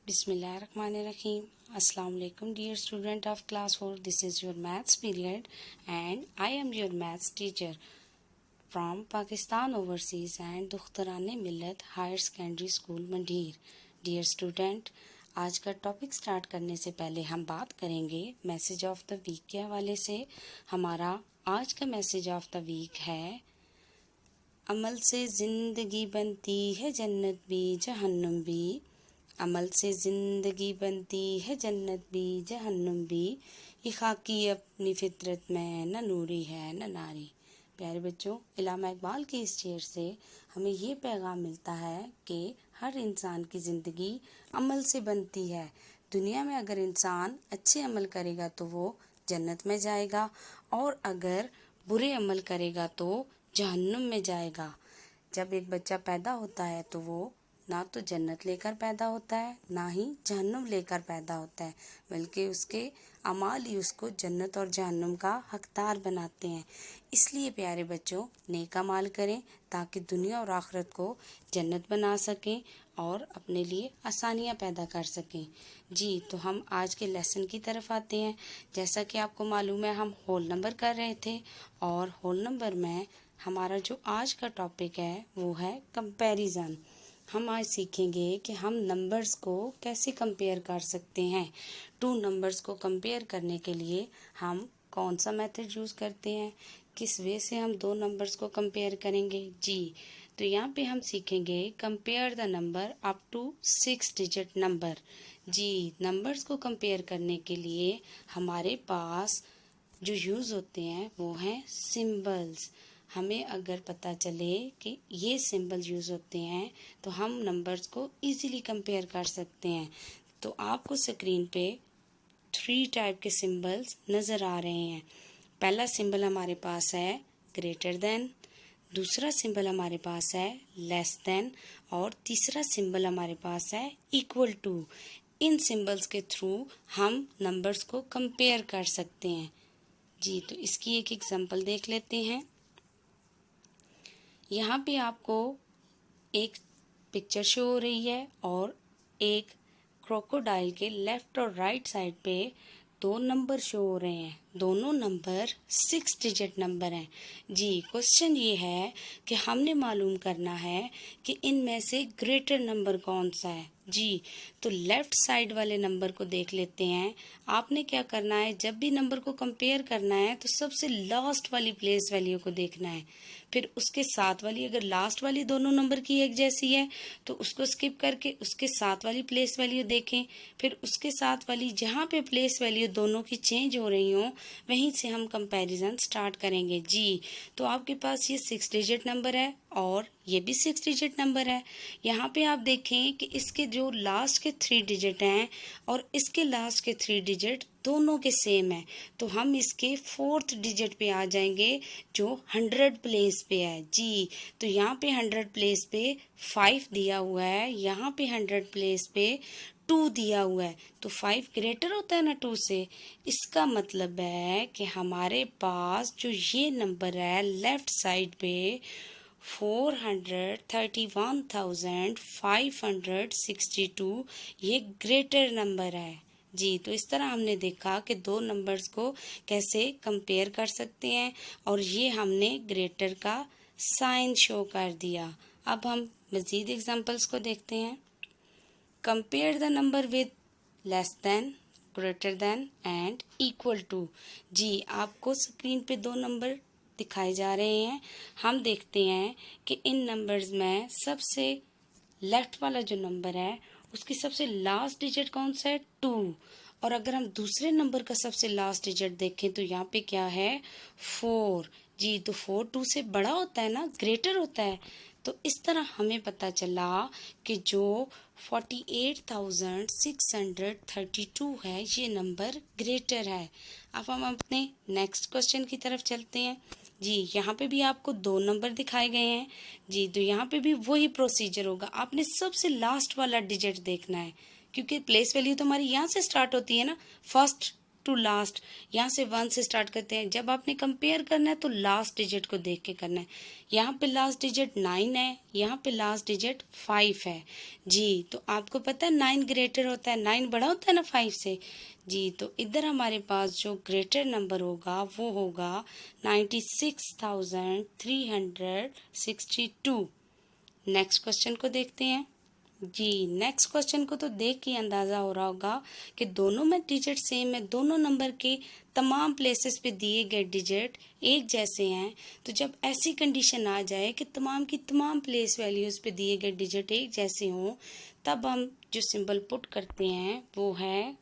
Bismillahirrahmanirrahim. Assalamu alaikum, dear student of class 4. This is your maths period and I am your maths teacher from Pakistan Overseas and Dukhtarane Millat Higher Secondary School Mandheer. Dear student, आज का topic start करने से पहले हम बात करेंगे message of the week के हवाले से। हमारा आज का मैसेज ऑफ द वीक है, अमल से ज़िंदगी बनती है जन्नत भी जहन्नुम भी। अमल से ज़िंदगी बनती है जन्नत भी जहन्नुम भी, ये खाकी अपनी फितरत में न नूरी है न नारी। प्यारे बच्चों, इल्लामा इकबाल के इस शेर से हमें ये पैगाम मिलता है कि हर इंसान की ज़िंदगी अमल से बनती है। दुनिया में अगर इंसान अच्छे अमल करेगा तो वो जन्नत में जाएगा और अगर बुरे अमल करेगा तो जहन्नुम में जाएगा। जब एक बच्चा पैदा होता है तो वो ना तो जन्नत लेकर पैदा होता है ना ही जहन्नुम लेकर पैदा होता है, बल्कि उसके अमाल ही उसको जन्नत और जहन्नुम का हकदार बनाते हैं। इसलिए प्यारे बच्चों, नेक अमाल करें ताकि दुनिया और आखिरत को जन्नत बना सकें और अपने लिए आसानियां पैदा कर सकें। जी, तो हम आज के लेसन की तरफ आते हैं। जैसा कि आपको मालूम है, हम होल नंबर कर रहे थे और होल नंबर में हमारा जो आज का टॉपिक है वो है कंपैरिजन। हम आज सीखेंगे कि हम नंबर्स को कैसे कंपेयर कर सकते हैं। टू नंबर्स को कंपेयर करने के लिए हम कौन सा मेथड यूज़ करते हैं, किस वे से हम दो नंबर्स को कंपेयर करेंगे। जी, तो यहाँ पे हम सीखेंगे compare the number up to 6 digit number. जी, नंबर्स को कंपेयर करने के लिए हमारे पास जो यूज़ होते हैं वो हैं सिंबल्स। हमें अगर पता चले कि ये सिंबल यूज़ होते हैं तो हम नंबर्स को इजीली कंपेयर कर सकते हैं। तो आपको स्क्रीन पे 3 टाइप के सिंबल्स नज़र आ रहे हैं। पहला सिंबल हमारे पास है ग्रेटर देन, दूसरा सिंबल हमारे पास है लेस देन और तीसरा सिंबल हमारे पास है इक्वल टू। इन सिंबल्स के थ्रू हम नंबर्स को कंपेयर कर सकते हैं। जी, तो इसकी एक एग्जांपल देख लेते हैं। यहाँ पे आपको एक पिक्चर शो हो रही है और एक क्रोकोडाइल के लेफ्ट और राइट साइड पे दो नंबर शो हो रहे हैं। दोनों नंबर 6 डिजिट नंबर हैं। जी, क्वेश्चन ये है कि हमने मालूम करना है कि इनमें से ग्रेटर नंबर कौन सा है। जी, तो लेफ्ट साइड वाले नंबर को देख लेते हैं। आपने क्या करना है, जब भी नंबर को कंपेयर करना है तो सबसे लास्ट वाली प्लेस वैल्यू को देखना है, फिर उसके साथ वाली, अगर लास्ट वाली दोनों नंबर की एक जैसी है तो उसको स्किप करके उसके साथ वाली प्लेस वैल्यू देखें, फिर उसके साथ वाली जहाँ पे प्लेस वैल्यू दोनों की चेंज हो रही हो वहीं से हम कंपैरिजन स्टार्ट करेंगे। जी, तो आपके पास ये 6 डिजिट नंबर है और ये भी 6 डिजिट नंबर है। यहाँ पे आप देखें कि इसके जो लास्ट के 3 डिजिट हैं और इसके लास्ट के 3 डिजिट दोनों के सेम है, तो हम इसके 4th डिजिट पे आ जाएंगे जो 100 प्लेस पे है। जी, तो यहाँ पे 100 प्लेस पे 5 दिया हुआ है, यहाँ पे 100 प्लेस पे 2 दिया हुआ है, तो 5 ग्रेटर होता है ना 2 से। इसका मतलब है कि हमारे पास जो ये नंबर है लेफ्ट साइड पे 431,562 ये ग्रेटर नंबर है। जी, तो इस तरह हमने देखा कि दो नंबर्स को कैसे कंपेयर कर सकते हैं और ये हमने ग्रेटर का साइन शो कर दिया। अब हम मज़ीद एग्जांपल्स को देखते हैं। Compare the number with less than, greater than and equal to. जी, आपको स्क्रीन पे दो नंबर दिखाए जा रहे हैं। हम देखते हैं कि इन नंबर्स में सबसे लेफ्ट वाला जो नंबर है उसकी सबसे लास्ट डिजिट कौन सा है, 2। और अगर हम दूसरे नंबर का सबसे लास्ट डिजिट देखें तो यहाँ पे क्या है, 4। जी, तो 4 2 से बड़ा होता है ना, ग्रेटर होता है। तो इस तरह हमें पता चला कि जो 48,632 है ये नंबर ग्रेटर है। अब हम अपने नेक्स्ट क्वेश्चन की तरफ चलते हैं। जी, यहाँ पे भी आपको दो नंबर दिखाए गए हैं। जी, तो यहाँ पे भी वही प्रोसीजर होगा, आपने सबसे लास्ट वाला डिजिट देखना है क्योंकि प्लेस वैल्यू तो हमारी यहाँ से स्टार्ट होती है ना, फर्स्ट टू लास्ट, यहाँ से 1 से स्टार्ट करते हैं। जब आपने कंपेयर करना है तो लास्ट डिजिट को देख के करना है। यहाँ पे लास्ट डिजिट 9 है, यहाँ पे लास्ट डिजिट 5 है जी। तो आपको पता है 9 ग्रेटर होता है, 9 बड़ा होता है ना 5 से जी। तो इधर हमारे पास जो ग्रेटर नंबर होगा वो होगा 96,362। नेक्स्ट क्वेश्चन को देखते हैं जी। नेक्स्ट क्वेश्चन को तो देख के अंदाज़ा हो रहा होगा कि दोनों में डिजिट सेम है, दोनों नंबर के तमाम प्लेसेस पे दिए गए डिजिट एक जैसे हैं। तो जब ऐसी कंडीशन आ जाए कि तमाम की तमाम प्लेस वैल्यूज़ पे दिए गए डिजिट एक जैसे हों, तब हम जो सिंबल पुट करते हैं वो है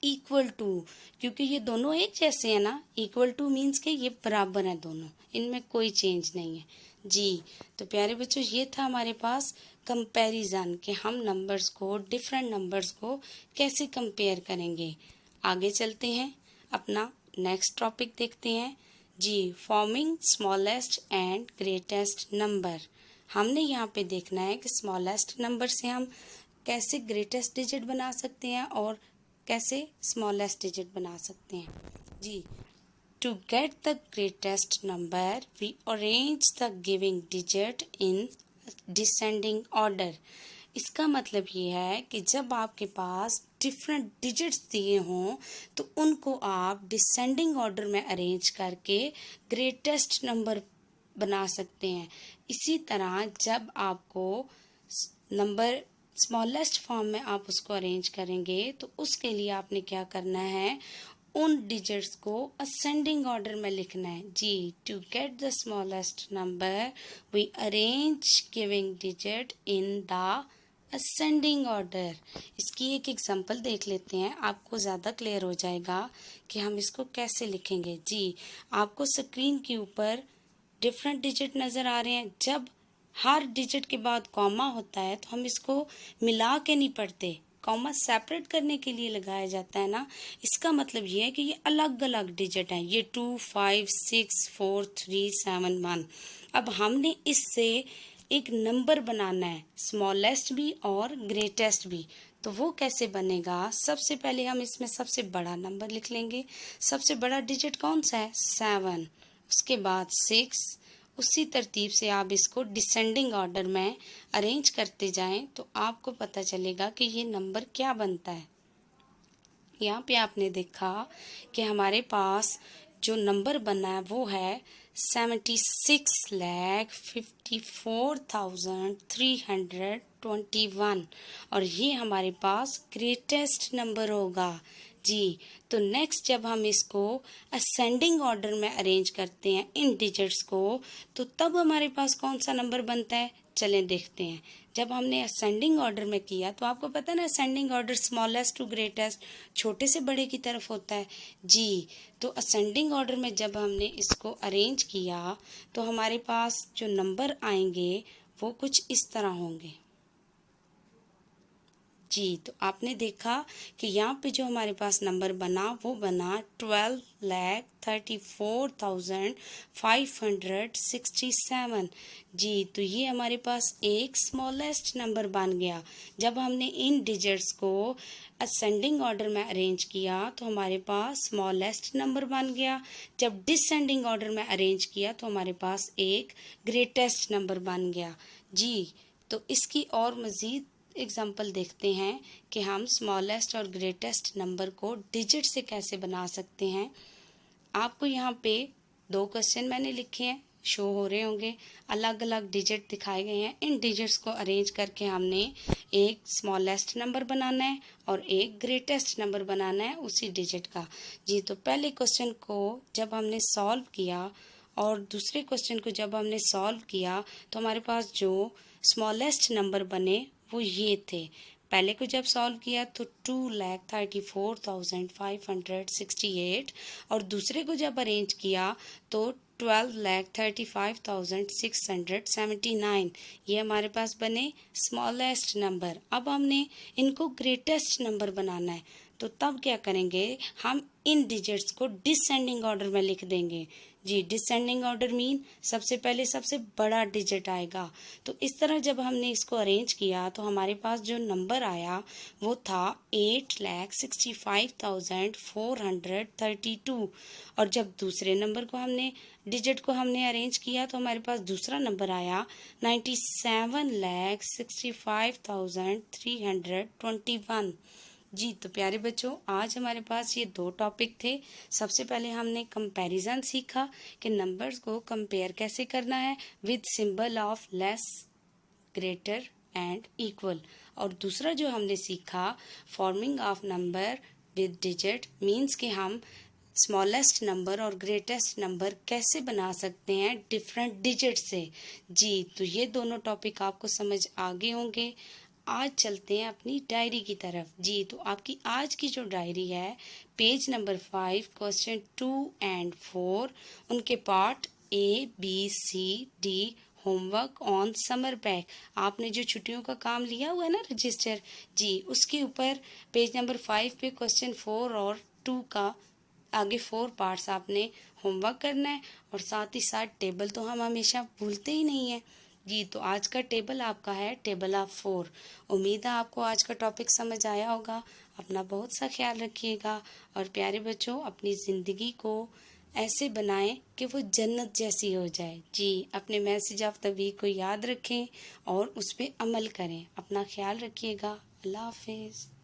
इक्वल टू, क्योंकि ये दोनों एक जैसे हैं ना। इक्वल टू मीन्स के ये बराबर हैं दोनों, इनमें कोई चेंज नहीं है जी। तो प्यारे बच्चों, ये था हमारे पास कंपैरिजन कि हम नंबर्स को, डिफरेंट नंबर्स को कैसे कंपेयर करेंगे। आगे चलते हैं, अपना नेक्स्ट टॉपिक देखते हैं जी। Forming smallest and greatest number. हमने यहाँ पे देखना है कि स्मॉलेस्ट नंबर से हम कैसे ग्रेटेस्ट डिजिट बना सकते हैं और कैसे स्मॉलेस्ट डिजिट बना सकते हैं जी। To get the greatest number, we arrange the giving digit in descending order. इसका मतलब ये है कि जब आपके पास डिफरेंट डिजिट्स दिए हों तो उनको आप डिसेंडिंग ऑर्डर में अरेंज करके ग्रेटेस्ट नंबर बना सकते हैं। इसी तरह जब आपको नंबर स्मॉलेस्ट फॉर्म में आप उसको अरेंज करेंगे तो उसके लिए आपने क्या करना है, उन डिजिट्स को असेंडिंग ऑर्डर में लिखना है जी। To get the smallest number we arrange giving digit in the ascending order. इसकी एक एग्जांपल देख लेते हैं, आपको ज़्यादा क्लियर हो जाएगा कि हम इसको कैसे लिखेंगे जी। आपको स्क्रीन के ऊपर डिफरेंट डिजिट नज़र आ रहे हैं। जब हर डिजिट के बाद कॉमा होता है तो हम इसको मिला के नहीं पढ़ते, कॉमा सेपरेट करने के लिए लगाया जाता है ना। इसका मतलब ये है कि ये अलग अलग डिजिट हैं, ये 2, 5, 6, 4, 3, 7, 1। अब हमने इससे एक नंबर बनाना है, स्मॉलेस्ट भी और ग्रेटेस्ट भी। तो वो कैसे बनेगा, सबसे पहले हम इसमें सबसे बड़ा नंबर लिख लेंगे। सबसे बड़ा डिजिट कौन सा है, 7, उसके बाद 6। उसी तरतीब से आप इसको डिसेंडिंग ऑर्डर में अरेंज करते जाएं तो आपको पता चलेगा कि ये नंबर क्या बनता है। यहाँ पे आपने देखा कि हमारे पास जो नंबर बना है वो है 76,54,321 और ये हमारे पास ग्रेटेस्ट नंबर होगा जी। तो नेक्स्ट जब हम इसको असेंडिंग ऑर्डर में अरेंज करते हैं इन डिजिट्स को, तो तब हमारे पास कौन सा नंबर बनता है, चलें देखते हैं। जब हमने असेंडिंग ऑर्डर में किया तो आपको पता है ना, ascending order smallest to greatest, छोटे से बड़े की तरफ होता है जी। तो असेंडिंग ऑर्डर में जब हमने इसको अरेंज किया तो हमारे पास जो नंबर आएंगे वो कुछ इस तरह होंगे जी। तो आपने देखा कि यहाँ पे जो हमारे पास नंबर बना वो बना 12,34,567 जी। तो ये हमारे पास एक स्मॉलेस्ट नंबर बन गया। जब हमने इन डिजिट्स को असेंडिंग ऑर्डर में अरेंज किया तो हमारे पास स्मॉलेस्ट नंबर बन गया। जब डिसेंडिंग ऑर्डर में अरेंज किया तो हमारे पास एक ग्रेटेस्ट नंबर बन गया जी। तो इसकी और मज़ीद एग्जाम्पल देखते हैं कि हम स्मॉलेस्ट और ग्रेटेस्ट नंबर को डिजिट से कैसे बना सकते हैं। आपको यहाँ पे 2 क्वेश्चन मैंने लिखे हैं, शो हो रहे होंगे, अलग अलग डिजिट दिखाए गए हैं। इन डिजिट्स को अरेंज करके हमने एक स्मॉलेस्ट नंबर बनाना है और एक ग्रेटेस्ट नंबर बनाना है उसी डिजिट का जी। तो पहले क्वेश्चन को जब हमने सॉल्व किया और दूसरे क्वेश्चन को जब हमने सॉल्व किया तो हमारे पास जो स्मॉलेस्ट नंबर बने वो ये थे। पहले को जब सॉल्व किया तो 2,34,568 और दूसरे को जब अरेंज किया तो 12,35,679 ये हमारे पास बने स्मॉलेस्ट नंबर। अब हमने इनको ग्रेटेस्ट नंबर बनाना है तो तब क्या करेंगे, हम इन डिजिट्स को डिसेंडिंग ऑर्डर में लिख देंगे जी, डिसेंडिंग ऑर्डर मीन सबसे पहले सबसे बड़ा डिजिट आएगा। तो इस तरह जब हमने इसको अरेंज किया तो हमारे पास जो नंबर आया वो था 8,65,432। और जब दूसरे नंबर को हमने डिजिट को हमने अरेंज किया तो हमारे पास दूसरा नंबर आया 97,65,321। जी, तो प्यारे बच्चों, आज हमारे पास ये दो टॉपिक थे। सबसे पहले हमने कंपैरिजन सीखा कि नंबर्स को कंपेयर कैसे करना है with symbol of less, greater and equal. और दूसरा जो हमने सीखा forming of number with digit means कि हम स्मॉलेस्ट नंबर और ग्रेटेस्ट नंबर कैसे बना सकते हैं डिफरेंट डिजिट से। जी, तो ये दोनों टॉपिक आपको समझ आ गए होंगे। आज चलते हैं अपनी डायरी की तरफ। जी, तो आपकी आज की जो डायरी है पेज नंबर 5 क्वेश्चन 2 एंड 4 उनके part ABCD homework on summer pack. आपने जो छुट्टियों का काम लिया हुआ है ना रजिस्टर, जी उसके ऊपर पेज नंबर 5 पे क्वेश्चन 4 और 2 का आगे 4 पार्ट्स आपने होमवर्क करना है। और साथ ही साथ टेबल तो हम हमेशा भूलते ही नहीं है। जी, तो आज का टेबल आपका है टेबल ऑफ 4। उम्मीद है आपको आज का टॉपिक समझ आया होगा। अपना बहुत सा ख्याल रखिएगा और प्यारे बच्चों अपनी ज़िंदगी को ऐसे बनाएं कि वो जन्नत जैसी हो जाए। जी, अपने मैसेज ऑफ द वीक को याद रखें और उस पर अमल करें। अपना ख्याल रखिएगा। अल्लाह हाफिज़।